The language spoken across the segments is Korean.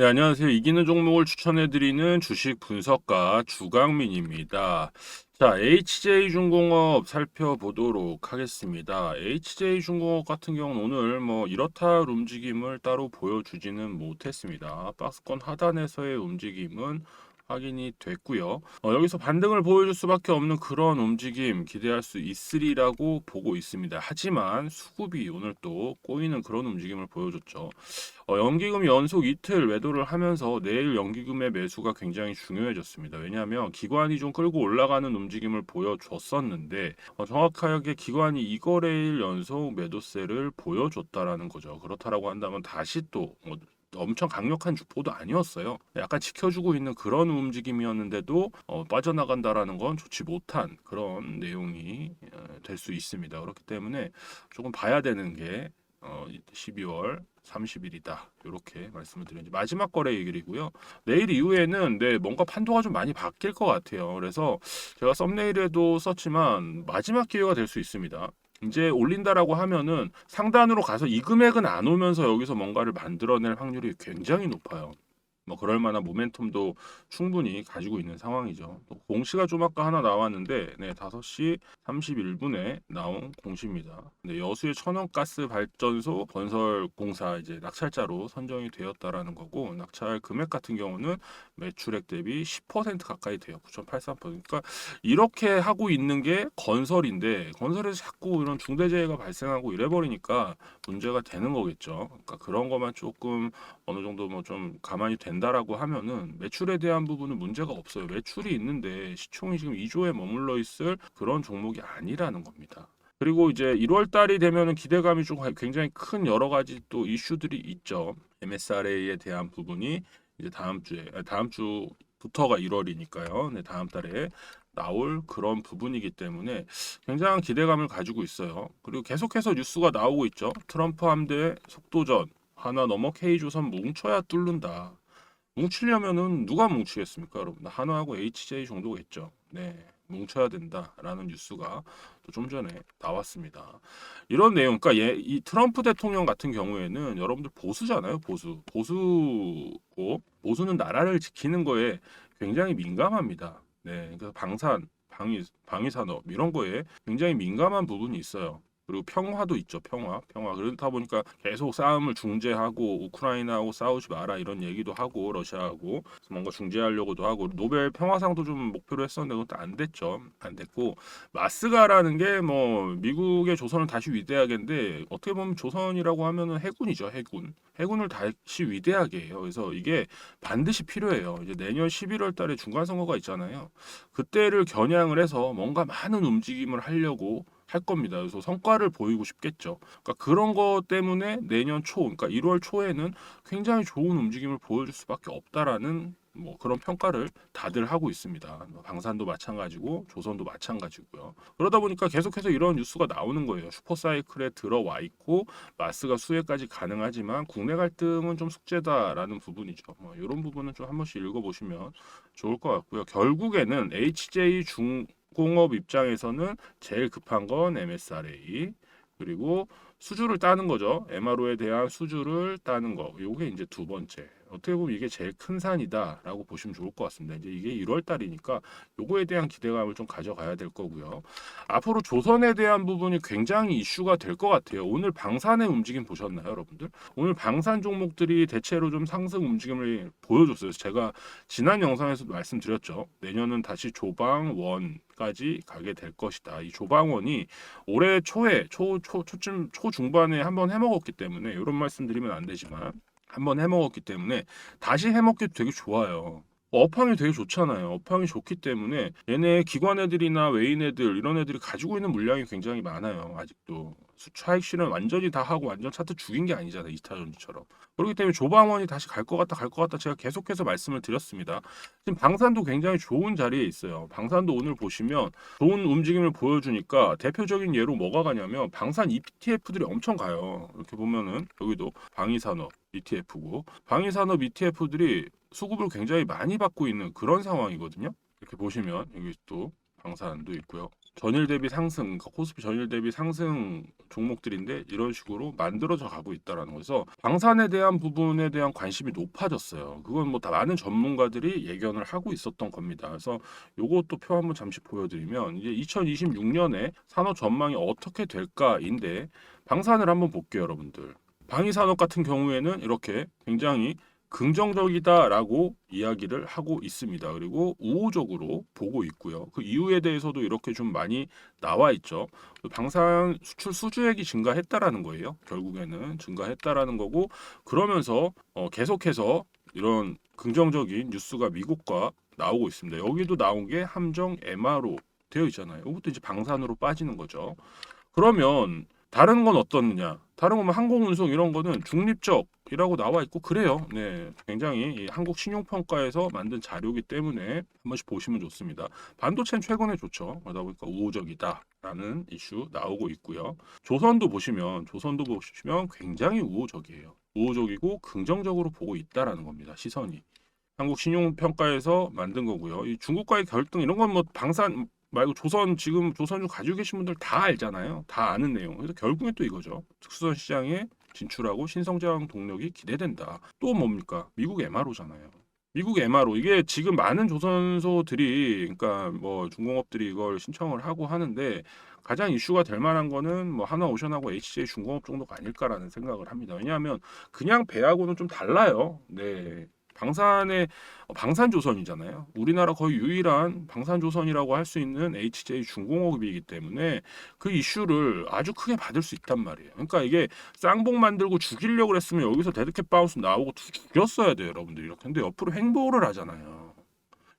네, 안녕하세요. 이기는 종목을 추천해드리는 주식 분석가 주강민입니다. 자, HJ중공업 살펴보도록 하겠습니다. HJ중공업 같은 경우는 오늘 뭐 이렇다 할 움직임을 따로 보여주지는 못했습니다. 박스권 하단에서의 움직임은 확인이 됐고요. 여기서 반등을 보여줄 수밖에 없는 그런 움직임 기대할 수 있으리라고 보고 있습니다. 하지만 수급이 오늘 또 꼬이는 그런 움직임을 보여줬죠. 연기금 연속 이틀 매도를 하면서 내일 연기금의 매수가 굉장히 중요해졌습니다. 왜냐하면 기관이 좀 끌고 올라가는 움직임을 보여줬었는데 정확하게 기관이 이거래일 연속 매도세를 보여줬다라는 거죠. 그렇다라고 한다면 다시 또 엄청 강력한 주포도 아니었어요. 약간 지켜주고 있는 그런 움직임이었는데도 빠져나간다라는 건 좋지 못한 그런 내용이 될 수 있습니다. 그렇기 때문에 조금 봐야 되는 게 12월 30일이다. 이렇게 말씀을 드리는지 마지막 거래 얘기이고요. 내일 이후에는 뭔가 판도가 좀 많이 바뀔 것 같아요. 그래서 제가 썸네일에도 썼지만 마지막 기회가 될 수 있습니다. 이제 올린다라고 하면은 상단으로 가서 이 금액은 안 오면서 여기서 뭔가를 만들어낼 확률이 굉장히 높아요. 뭐 그럴 만한 모멘텀도 충분히 가지고 있는 상황이죠. 또 공시가 좀 아까 하나 나왔는데 5시 31분에 나온 공시입니다. 근데 여수의 천연가스 발전소 건설 공사 이제 낙찰자로 선정이 되었다라는 거고 낙찰 금액 같은 경우는 매출액 대비 10% 가까이 돼요. 9.83%. 그러니까 이렇게 하고 있는 게 건설인데 건설에서 자꾸 이런 중대재해가 발생하고 이래 버리니까 문제가 되는 거겠죠. 그러니까 그런 것만 조금 어느 정도 뭐 좀 가만히 된다라고 하면은 매출에 대한 부분은 문제가 없어요. 매출이 있는데 시총이 지금 2조에 머물러 있을 그런 종목이 아니라는 겁니다. 그리고 이제 1월 달이 되면은 기대감이 좀 굉장히 큰 여러 가지 또 이슈들이 있죠. MSRA에 대한 부분이 이제 다음 주부터가 1월이니까요. 네, 다음 달에 나올 그런 부분이기 때문에 굉장한 기대감을 가지고 있어요. 그리고 계속해서 뉴스가 나오고 있죠. 트럼프 함대 속도전 하나 넘어 K조선 뭉쳐야 뚫는다. 뭉치려면은 누가 뭉치겠습니까, 여러분? 한화하고 HJ 정도겠죠. 네, 뭉쳐야 된다라는 뉴스가 또 좀 전에 나왔습니다. 이런 내용, 그러니까 이 트럼프 대통령 같은 경우에는 여러분들 보수잖아요, 보수고 보수는 나라를 지키는 거에 굉장히 민감합니다. 네, 그래서 방위 산업 이런 거에 굉장히 민감한 부분이 있어요. 그리고 평화도 있죠. 평화. 그렇다 보니까 계속 싸움을 중재하고 우크라이나하고 싸우지 마라 이런 얘기도 하고 러시아하고 뭔가 중재하려고도 하고 노벨 평화상도 좀 목표로 했었는데 그것도 안 됐죠. 안 됐고 마스가라는 게 뭐 미국의 조선을 다시 위대하게인데 어떻게 보면 조선이라고 하면은 해군이죠. 해군을 다시 위대하게 해요. 그래서 이게 반드시 필요해요. 이제 내년 11월 달에 중간 선거가 있잖아요. 그때를 겨냥을 해서 뭔가 많은 움직임을 하려고 할 겁니다. 그래서 성과를 보이고 싶겠죠. 그러니까 그런 것 때문에 내년 초, 그러니까 1월 초에는 굉장히 좋은 움직임을 보여줄 수밖에 없다라는 뭐 그런 평가를 다들 하고 있습니다. 뭐 방산도 마찬가지고 조선도 마찬가지고요. 그러다 보니까 계속해서 이런 뉴스가 나오는 거예요. 슈퍼사이클에 들어와 있고 마스가 수혜까지 가능하지만 국내 갈등은 좀 숙제다라는 부분이죠. 뭐 이런 부분은 좀 한 번씩 읽어보시면 좋을 것 같고요. 결국에는 HJ 공업 입장에서는 제일 급한 건 MSRA 그리고 수주를 따는 거죠. MRO에 대한 수주를 따는 거. 요게 이제 두 번째. 어떻게 보면 이게 제일 큰 산이다라고 보시면 좋을 것 같습니다. 이제 이게 1월 달이니까 요거에 대한 기대감을 좀 가져가야 될 거고요. 앞으로 조선에 대한 부분이 굉장히 이슈가 될 것 같아요. 오늘 방산의 움직임 보셨나요, 여러분들? 오늘 방산 종목들이 대체로 좀 상승 움직임을 보여줬어요. 제가 지난 영상에서도 말씀드렸죠. 내년은 다시 조방원까지 가게 될 것이다. 이 조방원이 올해 초에 초쯤 초중반에 한번 해먹었기 때문에 이런 말씀드리면 안 되지만 한번 해먹었기 때문에 다시 해먹기도 되게 좋아요. 업황이 되게 좋잖아요. 업황이 좋기 때문에 얘네 기관 애들이나 외인 애들 이런 애들이 가지고 있는 물량이 굉장히 많아요. 아직도 차익 실현 완전히 다 하고 완전 차트 죽인 게 아니잖아요. 이타전지처럼. 그렇기 때문에 조방원이 다시 갈 것 같다 갈 것 같다 제가 계속해서 말씀을 드렸습니다. 지금 방산도 굉장히 좋은 자리에 있어요. 방산도 오늘 보시면 좋은 움직임을 보여주니까 대표적인 예로 뭐가 가냐면 방산 ETF들이 엄청 가요. 이렇게 보면은 여기도 방위산업 ETF고 방위산업 ETF들이 수급을 굉장히 많이 받고 있는 그런 상황이거든요. 이렇게 보시면 여기 또 방산도 있고요. 전일 대비 상승, 그러니까 코스피 전일 대비 상승 종목들인데 이런 식으로 만들어져 가고 있다라는 거죠. 방산에 대한 부분에 대한 관심이 높아졌어요. 그건 뭐 다 많은 전문가들이 예견을 하고 있었던 겁니다. 그래서 요것도 표 한번 잠시 보여드리면 이제 2026년에 산업 전망이 어떻게 될까인데 방산을 한번 볼게요, 여러분들. 방위산업 같은 경우에는 이렇게 굉장히 긍정적이다라고 이야기를 하고 있습니다. 그리고 우호적으로 보고 있고요. 그 이유에 대해서도 이렇게 좀 많이 나와 있죠. 방산 수출 수주액이 증가했다라는 거예요. 결국에는 증가했다라는 거고 그러면서 계속해서 이런 긍정적인 뉴스가 미국과 나오고 있습니다. 여기도 나온 게 함정 MRO 되어 있잖아요. 이것도 이제 방산으로 빠지는 거죠. 그러면 다른 건 어떻느냐? 다른 거면 항공운송 이런 거는 중립적이라고 나와 있고 그래요. 네, 굉장히 이 한국 신용평가에서 만든 자료이기 때문에 한 번씩 보시면 좋습니다. 반도체는 최근에 좋죠. 그러다 보니까 우호적이다라는 이슈 나오고 있고요. 조선도 보시면 굉장히 우호적이에요. 우호적이고 긍정적으로 보고 있다라는 겁니다. 시선이. 한국 신용평가에서 만든 거고요. 이 중국과의 갈등 이런 건 뭐 방산 말고 조선 지금 조선주 가지고 계신 분들 다 알잖아요. 다 아는 내용. 그래서 결국엔 또 이거죠. 특수선 시장에 진출하고 신성장 동력이 기대된다. 또 뭡니까? 미국 MRO잖아요. 미국 MRO 이게 지금 많은 조선소들이 그러니까 뭐 중공업들이 이걸 신청을 하고 하는데 가장 이슈가 될 만한 거는 뭐 하나오션하고 HJ 중공업 정도가 아닐까라는 생각을 합니다. 왜냐하면 그냥 배하고는 좀 달라요. 네. 방산의 방산조선이잖아요. 우리나라 거의 유일한 방산조선이라고 할 수 있는 HJ 중공업이기 때문에 그 이슈를 아주 크게 받을 수 있단 말이에요. 그러니까 이게 쌍봉 만들고 죽이려고 그랬으면 여기서 데드캣 바운스 나오고 죽였어야 돼요, 여러분들 이렇게. 근데 옆으로 행보를 하잖아요.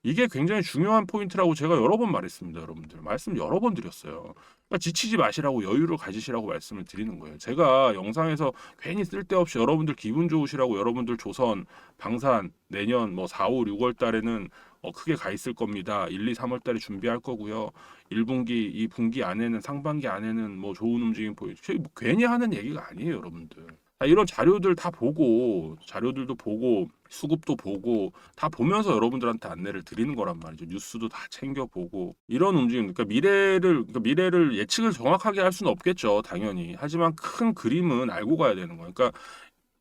이게 굉장히 중요한 포인트라고 제가 여러 번 말했습니다, 여러분들. 말씀 여러 번 드렸어요. 그러니까 지치지 마시라고 여유를 가지시라고 말씀을 드리는 거예요. 제가 영상에서 괜히 쓸데없이 여러분들 기분 좋으시라고 여러분들 조선, 방산 내년 뭐 4, 5, 6월 달에는 크게 가 있을 겁니다. 1, 2, 3월 달에 준비할 거고요. 1분기, 2분기 안에는 상반기 안에는 뭐 좋은 움직임 보여. 뭐 괜히 하는 얘기가 아니에요, 여러분들. 이런 자료들 다 보고 자료들도 보고 수급도 보고 다 보면서 여러분들한테 안내를 드리는 거란 말이죠. 뉴스도 다 챙겨보고 이런 움직임 그러니까 미래를 예측을 정확하게 할 수는 없겠죠. 당연히. 하지만 큰 그림은 알고 가야 되는 거예요. 그러니까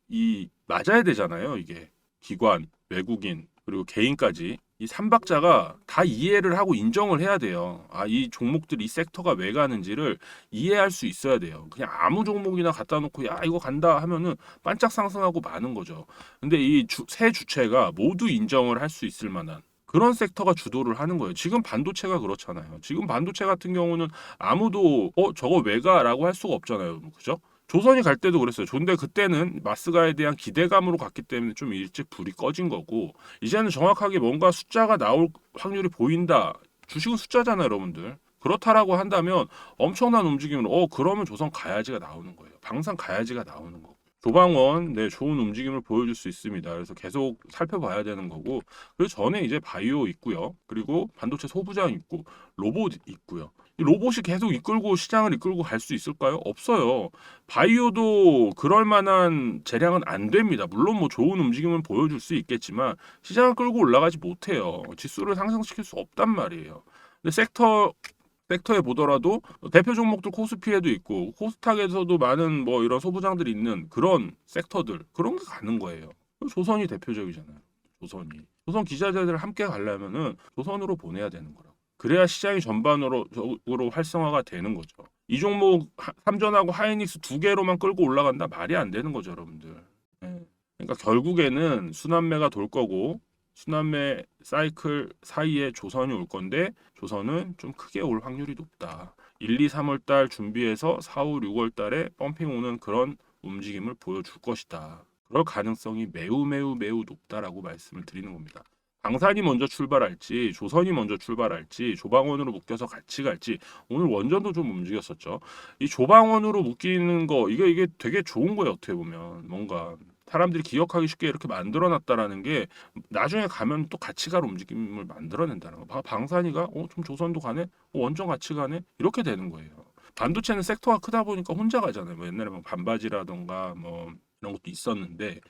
이 맞아야 되잖아요. 이게 기관, 외국인 그리고 개인까지 이 삼박자가 다 이해를 하고 인정을 해야 돼요. 아, 이 종목들 이 섹터가 왜 가는지를 이해할 수 있어야 돼요. 그냥 아무 종목이나 갖다 놓고 야 이거 간다 하면은 반짝 상승하고 마는 거죠. 근데 이 세 주체가 모두 인정을 할 수 있을 만한 그런 섹터가 주도를 하는 거예요. 지금 반도체가 그렇잖아요. 지금 반도체 같은 경우는 아무도 저거 왜 가라고 할 수가 없잖아요. 그죠? 조선이 갈 때도 그랬어요. 근데 그때는 마스가에 대한 기대감으로 갔기 때문에 좀 일찍 불이 꺼진 거고 이제는 정확하게 뭔가 숫자가 나올 확률이 보인다. 주식은 숫자잖아요, 여러분들. 그렇다라고 한다면 엄청난 움직임으로 그러면 조선 가야지가 나오는 거예요. 방산 가야지가 나오는 거고. 조방원 네 좋은 움직임을 보여줄 수 있습니다. 그래서 계속 살펴봐야 되는 거고 그 전에 이제 바이오 있고요. 그리고 반도체 소부장 있고 로봇 있고요. 이 로봇이 계속 이끌고 시장을 이끌고 갈 수 있을까요? 없어요. 바이오도 그럴 만한 재량은 안 됩니다. 물론 뭐 좋은 움직임을 보여줄 수 있겠지만 시장을 끌고 올라가지 못해요. 지수를 상승시킬 수 없단 말이에요. 근데 섹터에 보더라도 대표 종목들 코스피에도 있고 코스닥에서도 많은 뭐 이런 소부장들이 있는 그런 섹터들 그런 게 가는 거예요. 조선이 대표적이잖아요. 조선 기자재들 함께 가려면은 조선으로 보내야 되는 거라고. 그래야 시장이 전반으로 활성화가 되는 거죠. 이 종목 삼전하고 하이닉스 두 개로만 끌고 올라간다 말이 안 되는 거죠, 여러분들. 예. 그러니까 결국에는 순환매가 돌 거고 순환매 사이클 사이에 조선이 올 건데 조선은 좀 크게 올 확률이 높다. 1, 2, 3월 달 준비해서 4, 5, 6월 달에 펌핑 오는 그런 움직임을 보여줄 것이다. 그럴 가능성이 매우 매우 매우 높다라고 말씀을 드리는 겁니다. 방산이 먼저 출발할지 조선이 먼저 출발할지 조방원으로 묶여서 같이 갈지 오늘 원전도 좀 움직였었죠. 이 조방원으로 묶이는 거 이게 되게 좋은 거예요. 어떻게 보면 뭔가 사람들이 기억하기 쉽게 이렇게 만들어놨다라는 게 나중에 가면 또 같이 갈 움직임을 만들어낸다는 거. 방산이가 좀 조선도 가네, 원전 같이 가네 이렇게 되는 거예요. 반도체는 섹터가 크다 보니까 혼자 가잖아요. 뭐 옛날에 뭐 반바지라던가 뭐 이런 것도 있었는데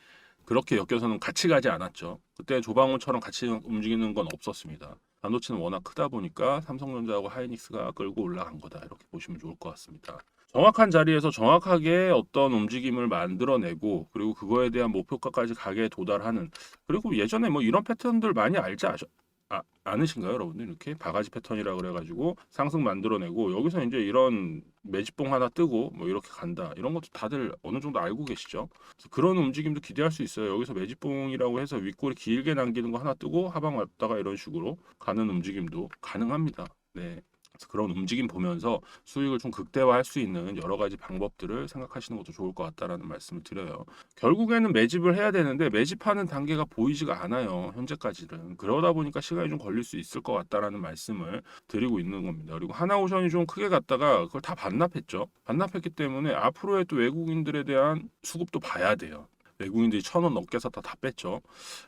그렇게 엮여서는 같이 가지 않았죠. 그때 조방호처럼 같이 움직이는 건 없었습니다. 반도체는 워낙 크다 보니까 삼성전자하고 하이닉스가 끌고 올라간 거다. 이렇게 보시면 좋을 것 같습니다. 정확한 자리에서 정확하게 어떤 움직임을 만들어내고 그리고 그거에 대한 목표가까지 가게 도달하는 그리고 예전에 뭐 이런 패턴들 많이 않으신가요, 여러분들? 이렇게 바가지 패턴이라 그래가지고 상승 만들어내고 여기서 이제 이런 매집봉 하나 뜨고 뭐 이렇게 간다 이런 것도 다들 어느 정도 알고 계시죠? 그래서 그런 움직임도 기대할 수 있어요. 여기서 매집봉이라고 해서 윗골이 길게 남기는 거 하나 뜨고 하방 왔다가 이런 식으로 가는 움직임도 가능합니다. 네. 그래서 그런 움직임 보면서 수익을 좀 극대화할 수 있는 여러 가지 방법들을 생각하시는 것도 좋을 것 같다라는 말씀을 드려요. 결국에는 매집을 해야 되는데 매집하는 단계가 보이지가 않아요. 현재까지는. 그러다 보니까 시간이 좀 걸릴 수 있을 것 같다라는 말씀을 드리고 있는 겁니다. 그리고 하나오션이 좀 크게 갔다가 그걸 다 반납했죠. 반납했기 때문에 앞으로의 또 외국인들에 대한 수급도 봐야 돼요. 외국인들이 1,000원 넘게 샀다 다 뺐죠.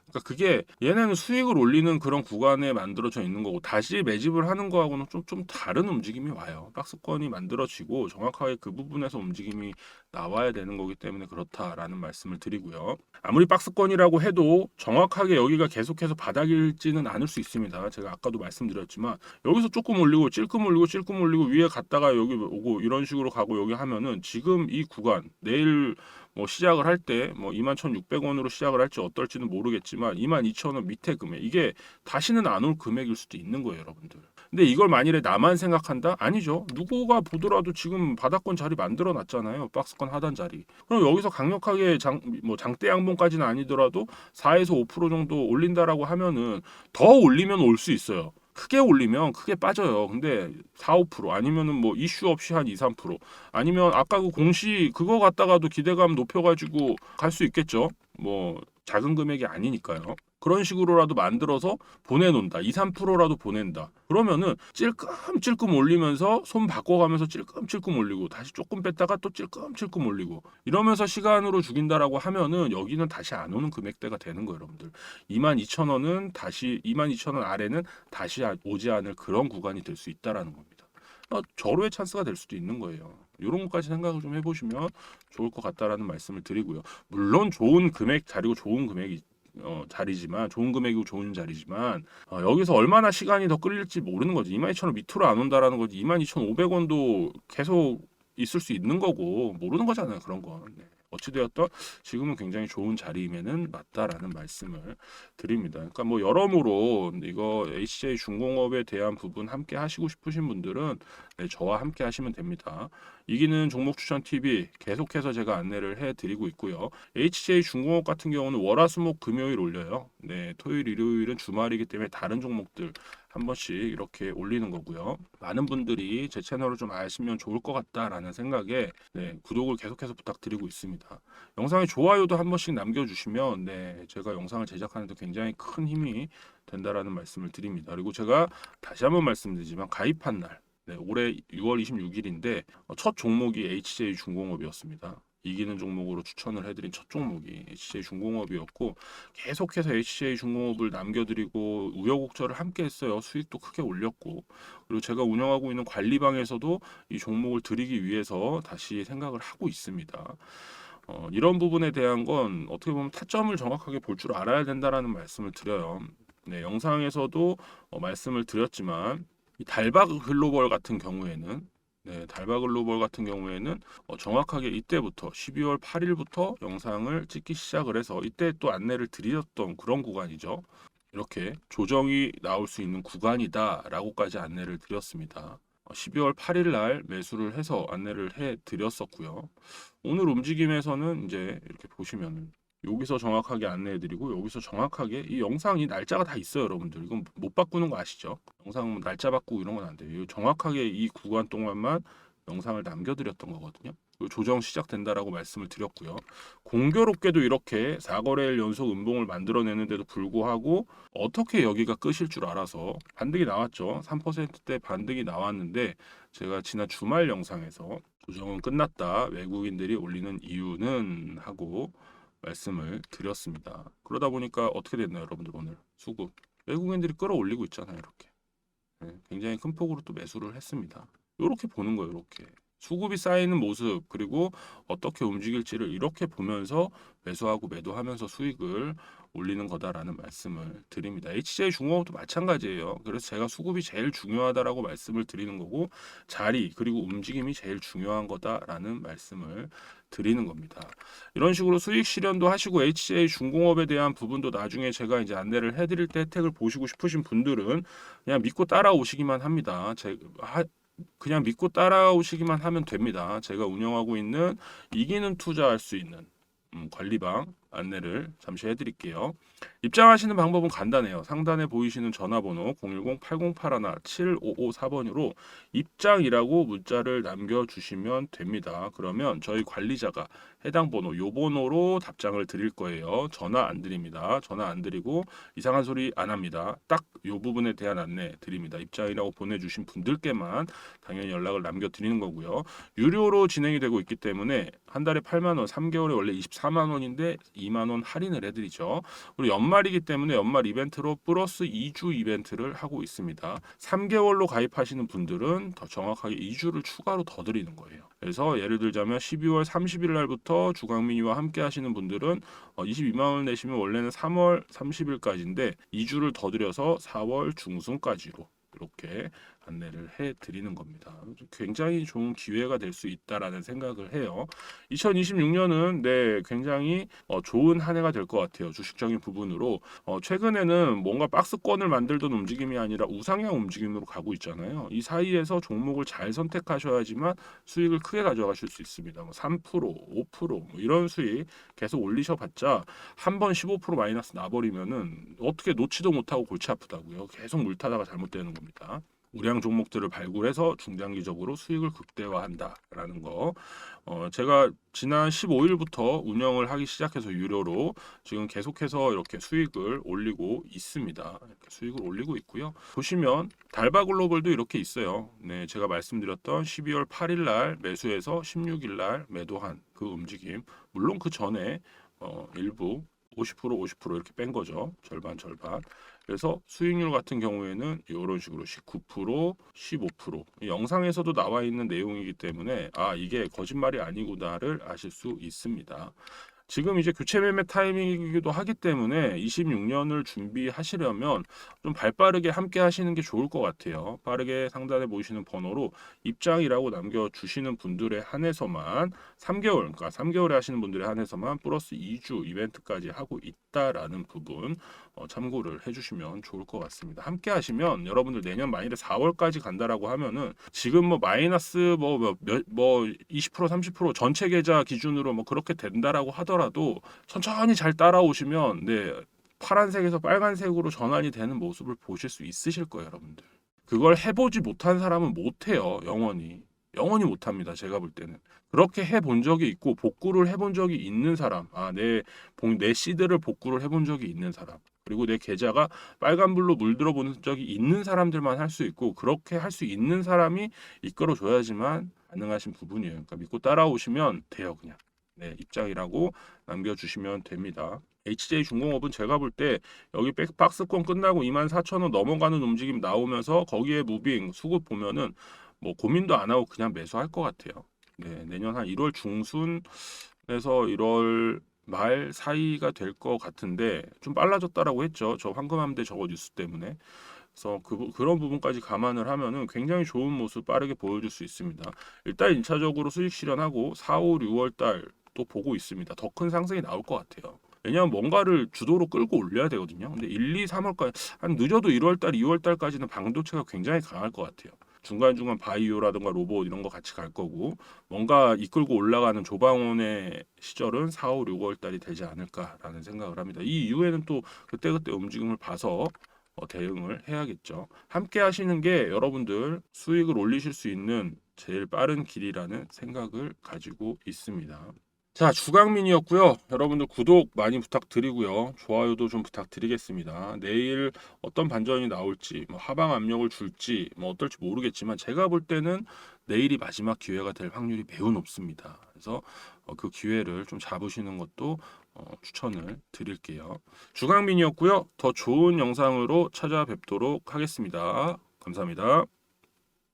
그러니까 그게 얘네는 수익을 올리는 그런 구간에 만들어져 있는 거고 다시 매집을 하는 거하고는 좀 다른 움직임이 와요. 박스권이 만들어지고 정확하게 그 부분에서 움직임이 나와야 되는 거기 때문에 그렇다라는 말씀을 드리고요. 아무리 박스권이라고 해도 정확하게 여기가 계속해서 바닥일지는 않을 수 있습니다. 제가 아까도 말씀드렸지만 여기서 조금 올리고 찔끔 올리고 찔끔 올리고 위에 갔다가 여기 오고 이런 식으로 가고 여기 하면은 지금 이 구간 내일 뭐 시작을 할 때 뭐 21,600원으로 시작을 할지 어떨지는 모르겠지만 22,000원 밑에 금액 이게 다시는 안 올 금액일 수도 있는 거예요, 여러분들. 근데 이걸 만일에 나만 생각한다? 아니죠. 누구가 보더라도 지금 바닥권 자리 만들어 놨잖아요. 박스권 하단 자리. 그럼 여기서 강력하게 장대 양봉까지는 아니더라도 4에서 5% 정도 올린다라고 하면은 더 올리면 올 수 있어요. 크게 올리면 크게 빠져요. 근데 4, 5% 아니면은 뭐 이슈 없이 한 2, 3% 아니면 아까 그 공시 그거 갖다가도 기대감 높여가지고 갈 수 있겠죠. 뭐 작은 금액이 아니니까요. 그런 식으로라도 만들어서 보내놓는다. 2, 3%라도 보낸다. 그러면은 찔끔찔끔 올리면서 손 바꿔가면서 찔끔찔끔 올리고 다시 조금 뺐다가 또 찔끔찔끔 올리고 이러면서 시간으로 죽인다라고 하면은 여기는 다시 안 오는 금액대가 되는 거예요, 여러분들. 22,000원은 다시 22,000원 아래는 다시 오지 않을 그런 구간이 될 수 있다라는 겁니다. 절호의 찬스가 될 수도 있는 거예요. 이런 것까지 생각을 좀 해보시면 좋을 것 같다라는 말씀을 드리고요. 물론 좋은 금액 자리고 좋은 금액이 자리지만 좋은 금액이고 좋은 자리지만 여기서 얼마나 시간이 더 끌릴지 모르는 거지. 22,000원 밑으로 안 온다라는 거지. 22,500원도 계속 있을 수 있는 거고 모르는 거잖아요. 그런 건. 네. 어찌되었던 지금은 굉장히 좋은 자리임에는 맞다라는 말씀을 드립니다. 그러니까 뭐 여러모로 이거 HJ 중공업에 대한 부분 함께 하시고 싶으신 분들은 네, 저와 함께 하시면 됩니다. 이기는 종목 추천 TV 계속해서 제가 안내를 해드리고 있고요. HJ 중공업 같은 경우는 월화수목 금요일 올려요. 네, 토요일 일요일은 주말이기 때문에 다른 종목들 한 번씩 이렇게 올리는 거고요. 많은 분들이 제 채널을 좀 아시면 좋을 것 같다라는 생각에 네, 구독을 계속해서 부탁드리고 있습니다. 영상에 좋아요도 한 번씩 남겨주시면 네, 제가 영상을 제작하는 데 굉장히 큰 힘이 된다라는 말씀을 드립니다. 그리고 제가 다시 한번 말씀드리지만 가입한 날 네, 올해 6월 26일인데 첫 종목이 HJ 중공업이었습니다. 이기는 종목으로 추천을 해드린 첫 종목이 HJ 중공업이었고 계속해서 HJ 중공업을 남겨드리고 우여곡절을 함께 했어요. 수익도 크게 올렸고 그리고 제가 운영하고 있는 관리방에서도 이 종목을 드리기 위해서 다시 생각을 하고 있습니다. 이런 부분에 대한 건 어떻게 보면 타점을 정확하게 볼 줄 알아야 된다라는 말씀을 드려요. 네, 영상에서도 말씀을 드렸지만 이 달바 글로벌 같은 경우에는 네, 달바 글로벌 같은 경우에는 정확하게 이때부터 12월 8일부터 영상을 찍기 시작을 해서 이때 또 안내를 드렸던 그런 구간이죠. 이렇게 조정이 나올 수 있는 구간이다라고까지 안내를 드렸습니다. 12월 8일 날 매수를 해서 안내를 해 드렸었고요. 오늘 움직임에서는 이제 이렇게 보시면은 여기서 정확하게 안내해드리고 여기서 정확하게 이 영상이 날짜가 다 있어요, 여러분들. 이건 못 바꾸는 거 아시죠? 영상 날짜 바꾸고 이런 건 안 돼요. 정확하게 이 구간 동안만 영상을 남겨드렸던 거거든요. 조정 시작된다라고 말씀을 드렸고요. 공교롭게도 이렇게 4거래일 연속 음봉을 만들어내는데도 불구하고 어떻게 여기가 끝일 줄 알아서 반등이 나왔죠. 3%대 반등이 나왔는데 제가 지난 주말 영상에서 조정은 끝났다. 외국인들이 올리는 이유는 하고 말씀을 드렸습니다. 그러다 보니까 어떻게 됐나요, 여러분들 오늘 수급 외국인들이 끌어올리고 있잖아요, 이렇게. 네, 굉장히 큰 폭으로 또 매수를 했습니다. 이렇게 보는 거예요, 이렇게. 수급이 쌓이는 모습 그리고 어떻게 움직일지를 이렇게 보면서 매수하고 매도하면서 수익을 올리는 거다라는 말씀을 드립니다. HJ중공업도 마찬가지예요. 그래서 제가 수급이 제일 중요하다라고 말씀을 드리는 거고 자리 그리고 움직임이 제일 중요한 거다라는 말씀을 드리는 겁니다. 이런 식으로 수익 실현도 하시고 HJ중공업에 대한 부분도 나중에 제가 이제 안내를 해드릴 때 혜택을 보시고 싶으신 분들은 그냥 믿고 따라오시기만 합니다. 그냥 믿고 따라오시기만 하면 됩니다. 제가 운영하고 있는 이기는 투자할 수 있는 관리방 안내를 잠시 해드릴게요. 입장하시는 방법은 간단해요. 상단에 보이시는 전화번호 010-8081-7554번으로 입장이라고 문자를 남겨주시면 됩니다. 그러면 저희 관리자가 해당 번호, 요 번호로 답장을 드릴 거예요. 전화 안 드립니다. 전화 안 드리고 이상한 소리 안 합니다. 딱 요 부분에 대한 안내 드립니다. 입장이라고 보내주신 분들께만 당연히 연락을 남겨드리는 거고요. 유료로 진행이 되고 있기 때문에 한 달에 8만 원, 3개월에 원래 24만 원인데 2만 원 할인을 해드리죠. 그리고 연말이기 때문에 연말 이벤트로 플러스 2주 이벤트를 하고 있습니다. 3개월로 가입하시는 분들은 더 정확하게 2주를 추가로 더 드리는 거예요. 그래서 예를 들자면 12월 30일 날부터 주강민이와 함께 하시는 분들은 22만 원 내시면 원래는 3월 30일까지인데 2주를 더 드려서 4월 중순까지로 이렇게 안내를 해드리는 겁니다. 굉장히 좋은 기회가 될 수 있다라는 생각을 해요. 2026년은 굉장히 좋은 한 해가 될 것 같아요. 주식적인 부분으로 최근에는 뭔가 박스권을 만들던 움직임이 아니라 우상향 움직임으로 가고 있잖아요. 이 사이에서 종목을 잘 선택하셔야지만 수익을 크게 가져가실 수 있습니다. 3%, 5% 뭐 이런 수익 계속 올리셔봤자 한 번 15% 마이너스 나버리면은 어떻게 놓지도 못하고 골치 아프다고요. 계속 물타다가 잘못되는 겁니다. 우량 종목들을 발굴해서 중장기적으로 수익을 극대화한다라는 거. 제가 지난 15일부터 운영을 하기 시작해서 유료로 지금 계속해서 이렇게 수익을 올리고 있습니다. 이렇게 수익을 올리고 있고요. 보시면 달바 글로벌도 이렇게 있어요. 네, 제가 말씀드렸던 12월 8일 날 매수해서 16일 날 매도한 그 움직임. 물론 그 전에 일부 50% 이렇게 뺀 거죠. 절반. 그래서 수익률 같은 경우에는 이런 식으로 19%, 15%. 이 영상에서도 나와 있는 내용이기 때문에 이게 거짓말이 아니구나를 아실 수 있습니다. 지금 이제 교체 매매 타이밍이기도 하기 때문에 26년을 준비하시려면 좀 발빠르게 함께 하시는 게 좋을 것 같아요. 빠르게 상단에 보이시는 번호로 입장이라고 남겨주시는 분들에 한해서만 3개월, 그러니까 3개월에 하시는 분들에 한해서만 플러스 2주 이벤트까지 하고 있다라는 부분 참고를 해주시면 좋을 것 같습니다. 함께 하시면 여러분들 내년 마이너스 4월까지 간다라고 하면은 지금 뭐 마이너스 20% 30% 전체 계좌 기준으로 뭐 그렇게 된다라고 하더라도 천천히 잘 따라오시면 파란색에서 빨간색으로 전환이 되는 모습을 보실 수 있으실 거예요, 여러분들. 그걸 해보지 못한 사람은 못해요, 영원히 못합니다. 제가 볼 때는 그렇게 해본 적이 있고 복구를 해본 적이 있는 사람, 내 시드를 복구를 해본 적이 있는 사람, 그리고 내 계좌가 빨간불로 물들어 본 적이 있는 사람들만 할 수 있고 그렇게 할 수 있는 사람이 이끌어 줘야지만 가능하신 부분이에요. 그러니까 믿고 따라오시면 돼요, 그냥. 입장이라고 남겨주시면 됩니다. HJ중공업은 제가 볼 때 여기 박스권 끝나고 24,000원 넘어가는 움직임 나오면서 거기에 무빙 수급 보면은 뭐 고민도 안 하고 그냥 매수할 것 같아요. 내년 한 1월 중순에서 1월 말 사이가 될 것 같은데 좀 빨라졌다라고 했죠. 저 황금함대 저거 뉴스 때문에. 그래서 그런 부분까지 감안을 하면은 굉장히 좋은 모습 빠르게 보여줄 수 있습니다. 일단 1차적으로 수익 실현하고 4, 5, 6월 달 또 보고 있습니다. 더 큰 상승이 나올 것 같아요. 왜냐하면 뭔가를 주도로 끌고 올려야 되거든요. 근데 1, 2, 3월까지 한 늦어도 1월 달, 2월 달까지는 방도체가 굉장히 강할 것 같아요. 중간중간 바이오라든가 로봇 이런 거 같이 갈 거고 뭔가 이끌고 올라가는 조방원의 시절은 4, 5, 6월 달이 되지 않을까라는 생각을 합니다. 이 이후에는 또 그때그때 움직임을 봐서 대응을 해야겠죠. 함께 하시는 게 여러분들 수익을 올리실 수 있는 제일 빠른 길이라는 생각을 가지고 있습니다. 자, 주강민이었고요. 여러분들 구독 많이 부탁드리고요. 좋아요도 좀 부탁드리겠습니다. 내일 어떤 반전이 나올지, 뭐 하방 압력을 줄지, 뭐 어떨지 모르겠지만 제가 볼 때는 내일이 마지막 기회가 될 확률이 매우 높습니다. 그래서 그 기회를 좀 잡으시는 것도 추천을 드릴게요. 주강민이었고요. 더 좋은 영상으로 찾아뵙도록 하겠습니다. 감사합니다.